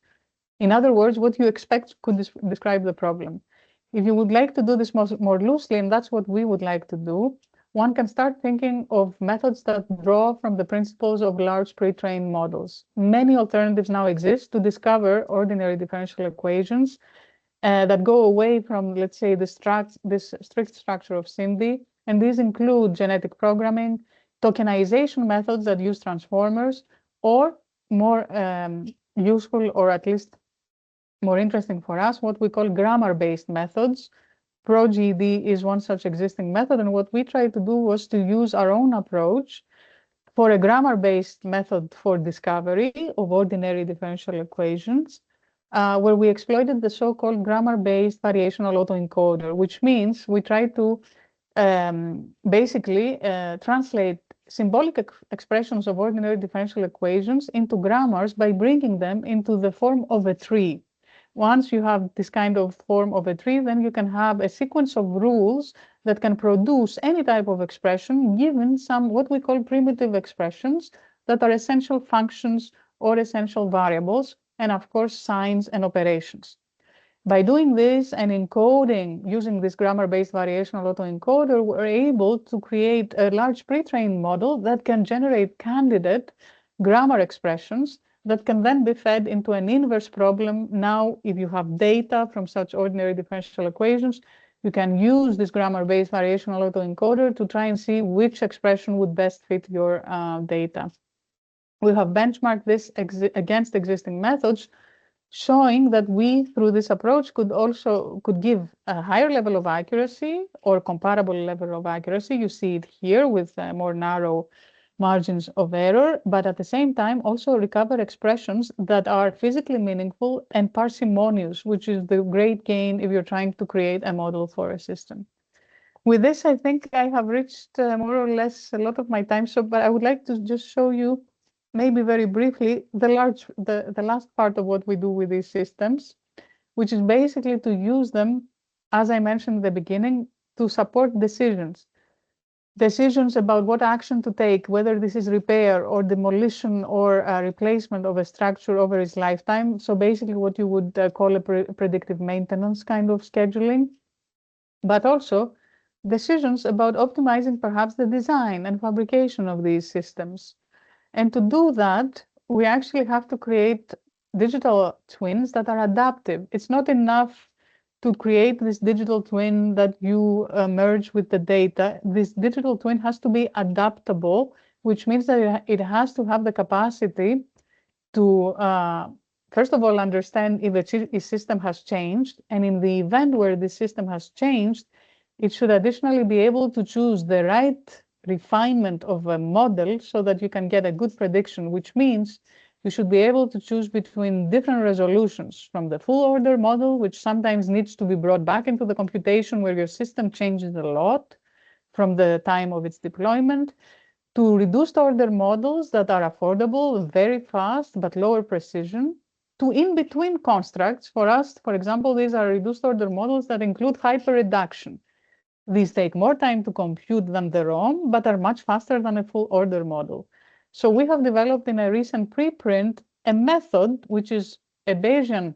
In other words, what you expect could describe the problem. If you would like to do this more loosely, and that's what we would like to do, one can start thinking of methods that draw from the principles of large pre-trained models. Many alternatives now exist to discover ordinary differential equations that go away from, let's say, this strict structure of SIMD. And these include genetic programming, tokenization methods that use transformers, or more useful, or at least more interesting for us, what we call grammar-based methods, ProGED is one such existing method, and what we tried to do was to use our own approach for a grammar-based method for discovery of ordinary differential equations, where we exploited the so-called grammar-based variational autoencoder, which means we try to basically translate symbolic expressions of ordinary differential equations into grammars by bringing them into the form of a tree. Once you have this kind of form of a tree, then you can have a sequence of rules that can produce any type of expression given some what we call primitive expressions that are essential functions or essential variables, and of course signs and operations. By doing this and encoding using this grammar-based variational autoencoder, we're able to create a large pre-trained model that can generate candidate grammar expressions that can then be fed into an inverse problem. Now, if you have data from such ordinary differential equations, you can use this grammar-based variational autoencoder to try and see which expression would best fit your data. We have benchmarked this against existing methods, showing that we, through this approach, could give a higher level of accuracy or comparable level of accuracy. You see it here with more narrow margins of error, but at the same time also recover expressions that are physically meaningful and parsimonious, which is the great gain if you're trying to create a model for a system. With this, I think I have reached more or less a lot of my time, but I would like to just show you maybe very briefly the last part of what we do with these systems, which is basically to use them, as I mentioned at the beginning, to support decisions. Decisions about what action to take, whether this is repair or demolition or replacement of a structure over its lifetime. So basically what you would call a predictive maintenance kind of scheduling, but also decisions about optimizing perhaps the design and fabrication of these systems. And to do that, we actually have to create digital twins that are adaptive. It's not enough to create this digital twin that you merge with the data. This digital twin has to be adaptable, which means that it has to have the capacity to, first of all, understand if a system has changed. And in the event where the system has changed, it should additionally be able to choose the right refinement of a model so that you can get a good prediction, which means you should be able to choose between different resolutions, from the full order model, which sometimes needs to be brought back into the computation where your system changes a lot from the time of its deployment, to reduced order models that are affordable, very fast, but lower precision, to in-between constructs. For us, for example, these are reduced order models that include hyperreduction. These take more time to compute than the ROM, but are much faster than a full order model. So we have developed in a recent preprint a method, which is a Bayesian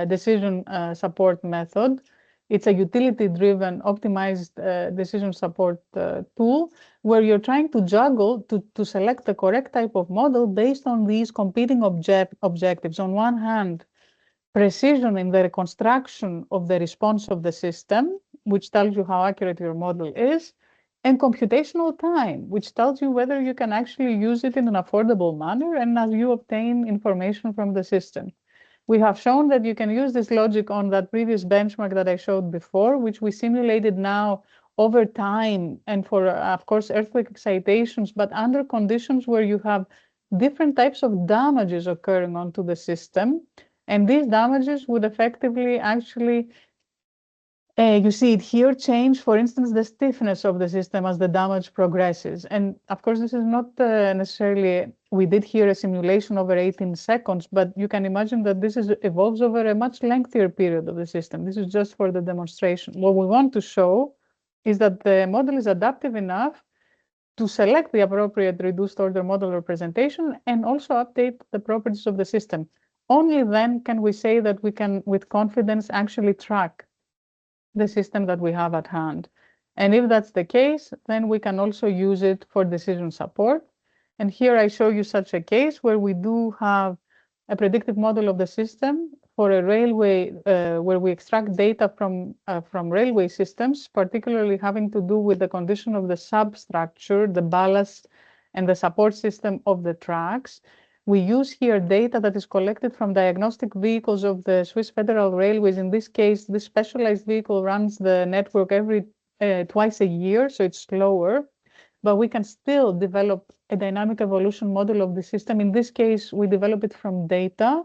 decision support method. It's a utility-driven, optimized decision support tool, where you're trying to juggle to select the correct type of model based on these competing objectives. On one hand, precision in the reconstruction of the response of the system, which tells you how accurate your model is, and computational time, which tells you whether you can actually use it in an affordable manner and as you obtain information from the system. We have shown that you can use this logic on that previous benchmark that I showed before, which we simulated now over time and for, of course, earthquake excitations, but under conditions where you have different types of damages occurring onto the system. And these damages would effectively actually, you see it here, change, for instance, the stiffness of the system as the damage progresses. And of course, this is not necessarily, we did here a simulation over 18 seconds, but you can imagine that this evolves over a much lengthier period of the system. This is just for the demonstration. What we want to show is that the model is adaptive enough to select the appropriate reduced order model representation and also update the properties of the system. Only then can we say that we can, with confidence, actually track the system that we have at hand. And if that's the case, then we can also use it for decision support. And here I show you such a case where we do have a predictive model of the system for a railway, where we extract data from railway systems, particularly having to do with the condition of the substructure, the ballast, and the support system of the tracks. We use here data that is collected from diagnostic vehicles of the Swiss Federal Railways. In this case, this specialized vehicle runs the network twice a year, so it's slower, but we can still develop a dynamic evolution model of the system. In this case, we develop it from data.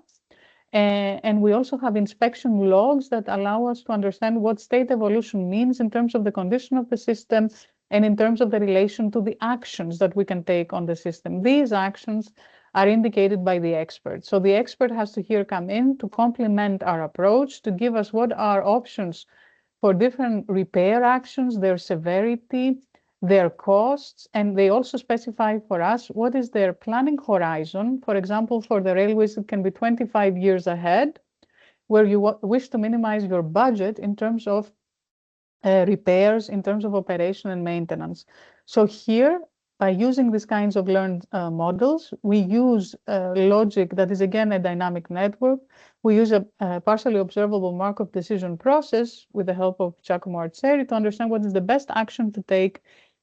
And we also have inspection logs that allow us to understand what state evolution means in terms of the condition of the system and in terms of the relation to the actions that we can take on the system. These actions are indicated by the expert. So the expert has to here come in to complement our approach, to give us what are options for different repair actions, their severity, their costs, and they also specify for us what is their planning horizon. For example, for the railways, it can be 25 years ahead, where you wish to minimize your budget in terms of repairs, in terms of operation and maintenance. So here, by using these kinds of learned models, we use logic that is, again, a dynamic network. We use a partially observable Markov decision process with the help of Giacomo-Arcieri to understand what is the best action to take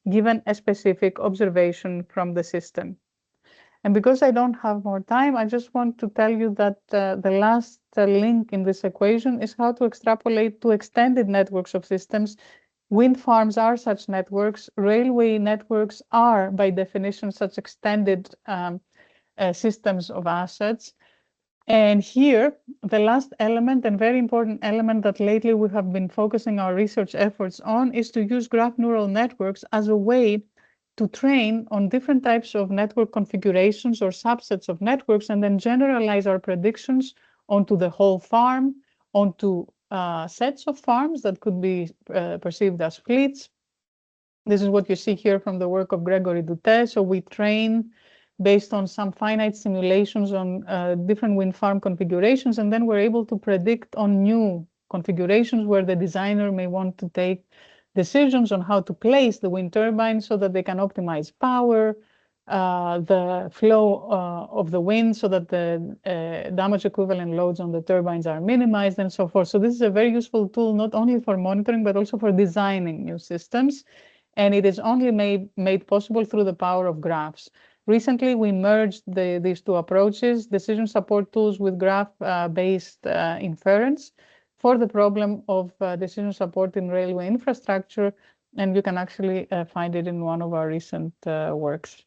given a specific observation from the system. And because I don't have more time, I just want to tell you that the last link in this equation is how to extrapolate to extended networks of systems. Wind farms are such networks. Railway networks are, by definition, such extended systems of assets. And here, the last element and very important element that lately we have been focusing our research efforts on is to use graph neural networks as a way to train on different types of network configurations or subsets of networks and then generalize our predictions onto the whole farm, onto sets of farms that could be perceived as fleets. This is what you see here from the work of Gregory Doutet. So we train based on some finite simulations on different wind farm configurations, and then we're able to predict on new configurations where the designer may want to take decisions on how to place the wind turbines so that they can optimize power, the flow of the wind so that the damage equivalent loads on the turbines are minimized and so forth. So this is a very useful tool, not only for monitoring, but also for designing new systems. And it is only made possible through the power of graphs. Recently, we merged these two approaches, decision support tools with graph-based inference for the problem of decision support in railway infrastructure. And you can actually find it in one of our recent works.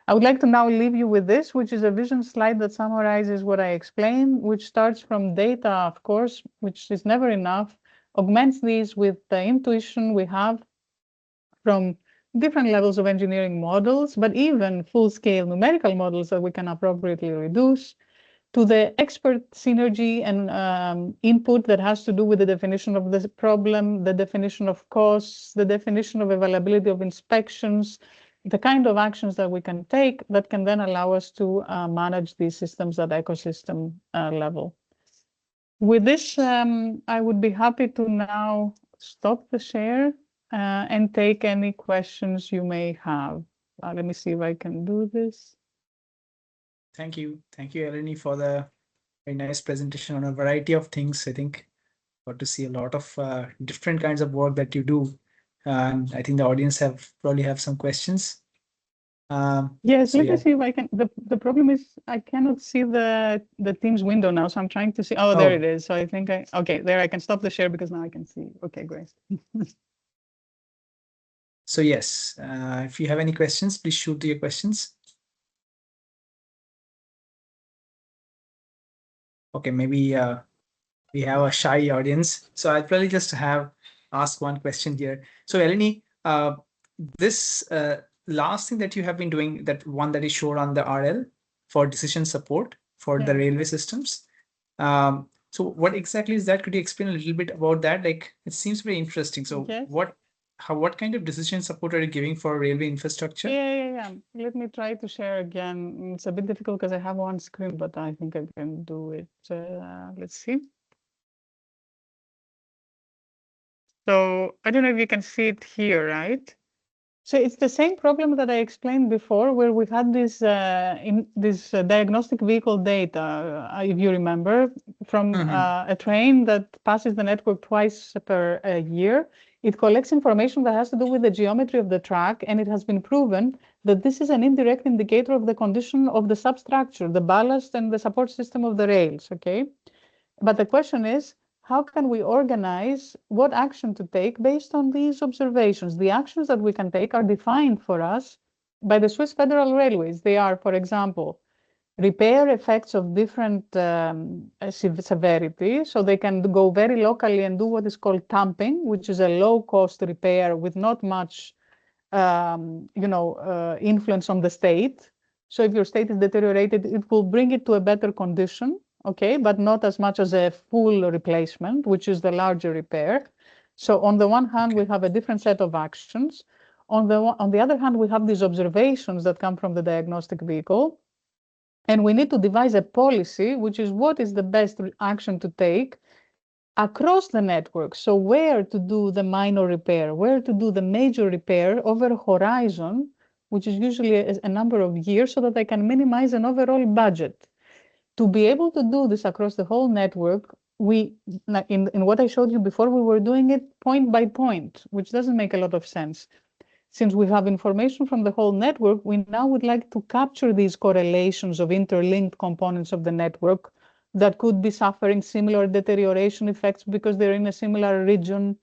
I would like to now leave you with this, which is a vision slide that summarizes what I explained, which starts from data, of course, which is never enough, augments these with the intuition we have from different levels of engineering models, but even full-scale numerical models that we can appropriately reduce, to the expert synergy and input that has to do with the definition of the problem, the definition of costs, the definition of availability of inspections, the kind of actions that we can take that can then allow us to manage these systems at ecosystem level. With this, I would be happy to now stop the share and take any questions you may have. Let me see if I can do this. Thank you, Eleni, for the very nice presentation on a variety of things. I think got to see a lot of different kinds of work that you do. And I think the audience probably have some questions. Yes, so let me see if I can. The problem is I cannot see the Teams window now, so I'm trying to see. Oh, there it is. So I think okay, there I can stop the share because now I can see. Okay, great. So yes, if you have any questions, please shoot your questions. Okay, maybe we have a shy audience. So I'll probably just ask one question here. So Eleni, this last thing that you have been doing, that one that is shown on the RL for decision support for the railway systems. So what exactly is that? Could you explain a little bit about that? Like, it seems very interesting. So what kind of decision support are you giving for railway infrastructure? Yeah. Let me try to share again. It's a bit difficult because I have one screen, but I think I can do it. Let's see. So I don't know if you can see it here, right? So it's the same problem that I explained before, where we had this diagnostic vehicle data, if you remember, from a train that passes the network twice per year. It collects information that has to do with the geometry of the track, and it has been proven that this is an indirect indicator of the condition of the substructure, the ballast and the support system of the rails, okay? But the question is, how can we organize what action to take based on these observations? The actions that we can take are defined for us by the Swiss Federal Railways. They are, for example, repair effects of different severity. So they can go very locally and do what is called tamping, which is a low-cost repair with not much influence on the state. So if your state is deteriorated, it will bring it to a better condition, okay, but not as much as a full replacement, which is the larger repair. So on the one hand, we have a different set of actions. On the other hand, we have these observations that come from the diagnostic vehicle. And we need to devise a policy, which is what is the best action to take across the network. So where to do the minor repair, where to do the major repair over a horizon, which is usually a number of years, so that I can minimize an overall budget. To be able to do this across the whole network, in what I showed you before, we were doing it point by point, which doesn't make a lot of sense. Since we have information from the whole network, we now would like to capture these correlations of interlinked components of the network that could be suffering similar deterioration effects because they're in a similar region.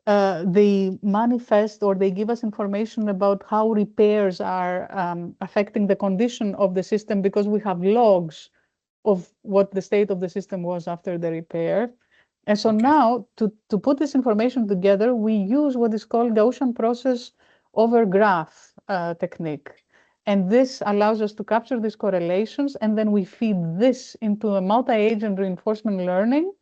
They manifest or they give us information about how repairs are affecting the condition of the system because we have logs of what the state of the system was after the repair. And so now to put this information together, we use what is called Gaussian process over graph technique. And this allows us to capture these correlations, and then we feed this into a multi-agent reinforcement learning,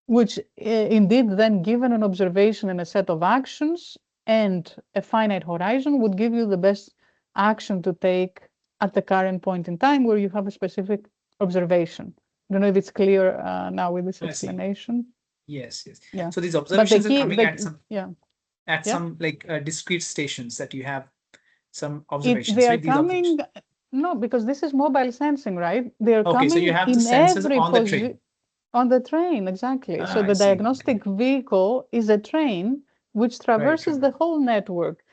which indeed then, given an observation and a set of actions and a finite horizon, would give you the best action to take at the current point in time where you have a specific observation. I don't know if it's clear now with this explanation. Yes, yes. Yeah. So these observations are coming at some some like discrete stations that you have some observations. They are right? coming, no, because this is mobile sensing, right? They are coming so you have the in sensors every on the train. On the train, exactly. So the diagnostic vehicle is a train which traverses the whole network.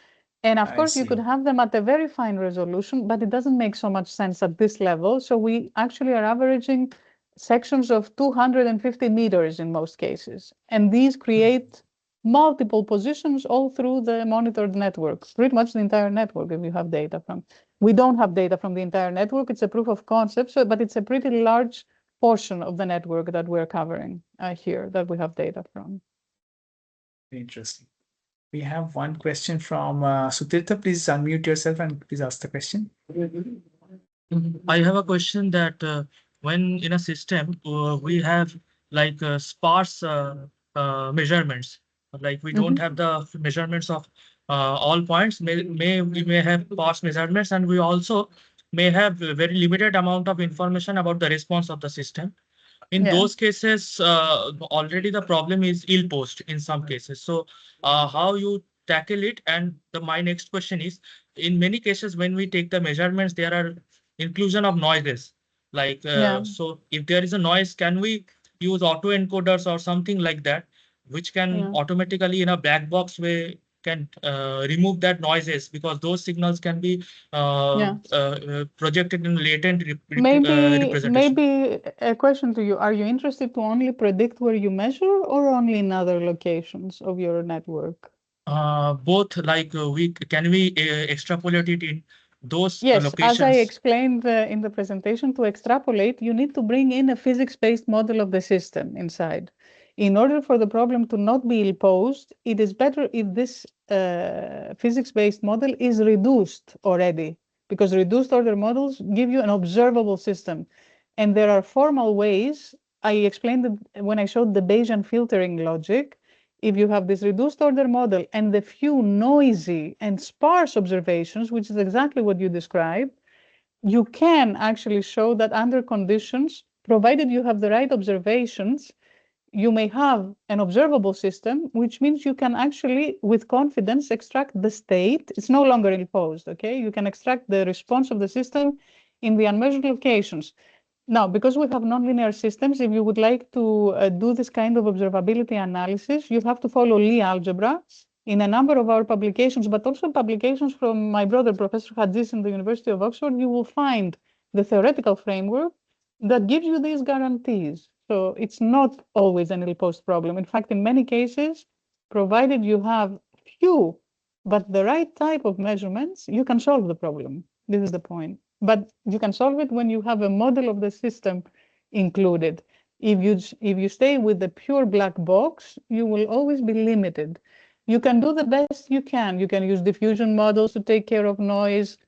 And of course, you could have them at a very fine resolution, but it doesn't make so much sense at this level. So we actually are averaging sections of 250 meters in most cases. And these create multiple positions all through the monitored network, pretty much the entire network if you have data from. We don't have data from the entire network. It's a proof of concept, but it's a pretty large portion of the network that we're covering here that we have data from. Interesting. We have one question from Sutirtha. Please unmute yourself and please ask the question. I have a question that when in a system we have like sparse measurements, like we don't have the measurements of all points. We may have sparse measurements, and we also may have a very limited amount of information about the response of the system. In those cases, already the problem is ill-posed in some cases. So how you tackle it? And my next question is, in many cases, when we take the measurements, there are inclusion of noises. Like, so if there is a noise, can we use autoencoders or something like that, which can automatically in a black box way can remove that noises, because those signals can be projected in latent representation. Maybe a question to you. Are you interested to only predict where you measure or only in other locations of your network? Both, like can we extrapolate it in those locations? As I explained in the presentation, to extrapolate, you need to bring in a physics-based model of the system inside. In order for the problem to not be ill-posed, it is better if this physics-based model is reduced already, because reduced order models give you an observable system. And there are formal ways. I explained it when I showed the Bayesian filtering logic. If you have this reduced order model and the few noisy and sparse observations, which is exactly what you described, you can actually show that under conditions, provided you have the right observations, you may have an observable system, which means you can actually, with confidence, extract the state. It's no longer imposed, okay? You can extract the response of the system in the unmeasured locations. Now, because we have nonlinear systems, if you would like to do this kind of observability analysis, you have to follow Lie algebra. in a number of our publications, but also publications from my brother, Professor Hadjis in the University of Oxford, you will find the theoretical framework that gives you these guarantees. So it's not always an ill-posed problem. In fact, in many cases, provided you have few, but the right type of measurements, you can solve the problem. This is the point. But you can solve it when you have a model of the system included. If you stay with the pure black box, you will always be limited. You can do the best you can. You can use diffusion models to take care of noise,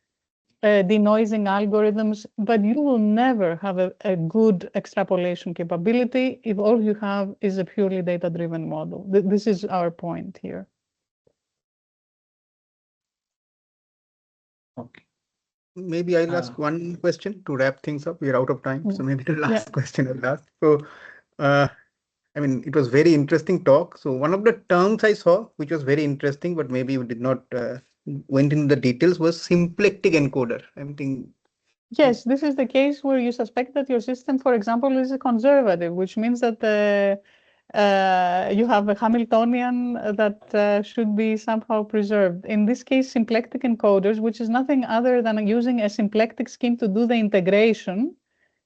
denoising algorithms, but you will never have a good extrapolation capability if all you have is a purely data-driven model. This is our point here. Okay. Maybe I'll ask one question to wrap things up. We're out of time, so maybe the last question I'll ask. So, I mean, it was very interesting talk. So one of the terms I saw, which was very interesting, but maybe you did not went into the details, was symplectic encoder. I'm thinking. Yes, this is the case where you suspect that your system, for example, is a conservative, which means that you have a Hamiltonian that should be somehow preserved. In this case, symplectic encoders, which is nothing other than using a symplectic scheme to do the integration,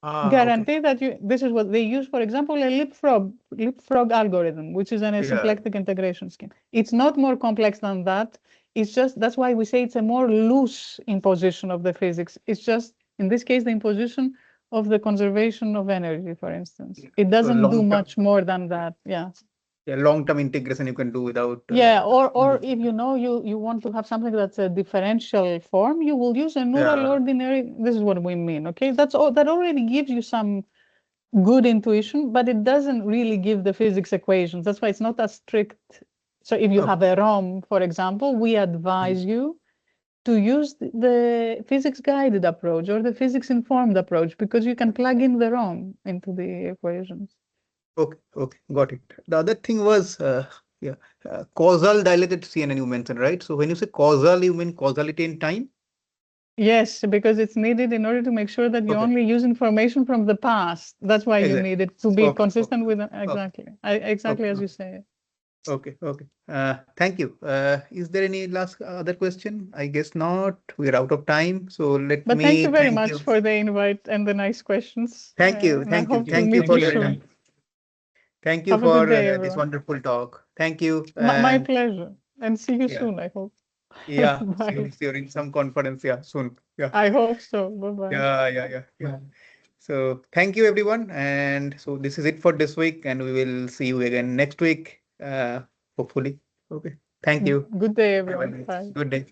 guarantee that this is what they use, for example, a leapfrog algorithm, which is a symplectic integration scheme. It's not more complex than that. It's just, that's why we say it's a more loose imposition of the physics. It's just, in this case, the imposition of the conservation of energy, for instance. It doesn't do much more than that. Yeah. Yeah, long-term integration you can do without. Or if you know you want to have something that's a differential form, you will use a neural ordinary. This is what we mean. Okay, that's all. That already gives you some good intuition, but it doesn't really give the physics equations. That's why it's not as strict. So if you have a ROM, for example, we advise you to use the physics-guided approach or the physics-informed approach, because you can plug in the ROM into the equations. Okay, got it. The other thing was, causal dilated CNN you mentioned, right? So when you say causal, you mean causality in time? Yes, because it's needed in order to make sure that you only use information from the past. That's why you need it to be consistent with exactly as you say. Okay. Thank you. Is there any last other question? I guess not. We're out of time. So thank you very much for the invite and the nice questions. Thank you. Thank you for your time. Thank you for this wonderful talk. Thank you. My pleasure. And see you soon, I hope. Yeah. See you in some conference. Yeah, soon. Yeah. I hope so. Bye-bye. Yeah. So thank you, everyone. And so this is it for this week, and we will see you again next week, hopefully. Okay. Thank you. Good day, everyone. Bye. Good day.